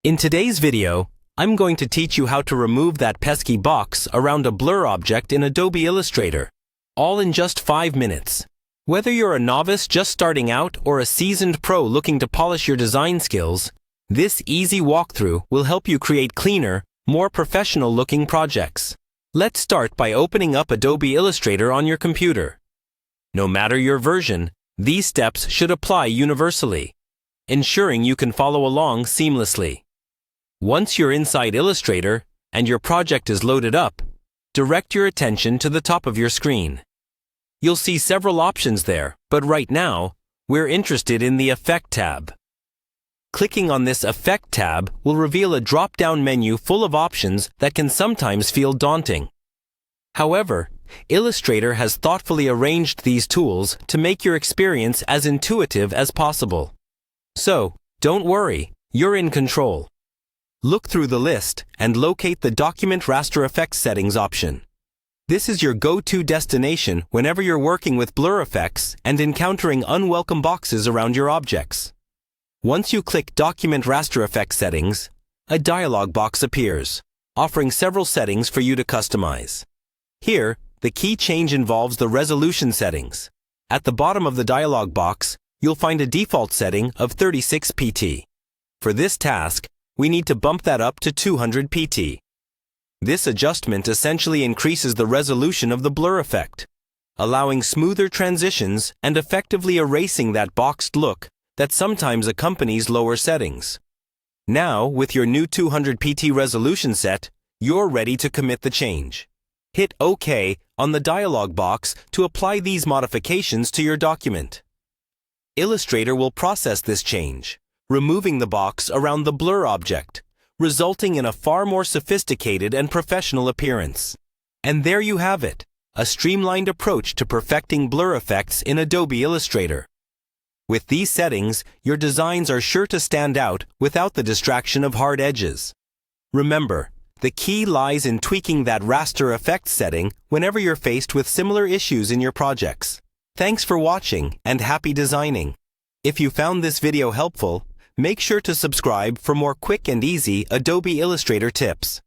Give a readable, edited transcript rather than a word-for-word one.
In today's video, I'm going to teach you how to remove that pesky box around a blur object in Adobe Illustrator, all in just 5 minutes. Whether you're a novice just starting out or a seasoned pro looking to polish your design skills, this easy walkthrough will help you create cleaner, more professional-looking projects. Let's start by opening up Adobe Illustrator on your computer. No matter your version, these steps should apply universally, ensuring you can follow along seamlessly. Once you're inside Illustrator and your project is loaded up, direct your attention to the top of your screen. You'll see several options there, but right now, we're interested in the Effect tab. Clicking on this Effect tab will reveal a drop-down menu full of options that can sometimes feel daunting. However, Illustrator has thoughtfully arranged these tools to make your experience as intuitive as possible. So, don't worry, you're in control. Look through the list and locate the Document Raster Effects Settings option. This is your go-to destination whenever you're working with blur effects and encountering unwelcome boxes around your objects. Once you click Document Raster Effects Settings, a dialog box appears, offering several settings for you to customize. Here, the key change involves the resolution settings. At the bottom of the dialog box, you'll find a default setting of 36 pt. For this task, we need to bump that up to 200 pt. This adjustment essentially increases the resolution of the blur effect, allowing smoother transitions and effectively erasing that boxed look that sometimes accompanies lower settings. Now, with your new 200 pt resolution set, you're ready to commit the change. Hit OK on the dialog box to apply these modifications to your document. Illustrator will process this change, removing the box around the blur object, resulting in a far more sophisticated and professional appearance. And there you have it, a streamlined approach to perfecting blur effects in Adobe Illustrator. With these settings, your designs are sure to stand out without the distraction of hard edges. Remember, the key lies in tweaking that raster effect setting whenever you're faced with similar issues in your projects. Thanks for watching and happy designing. If you found this video helpful, make sure to subscribe for more quick and easy Adobe Illustrator tips.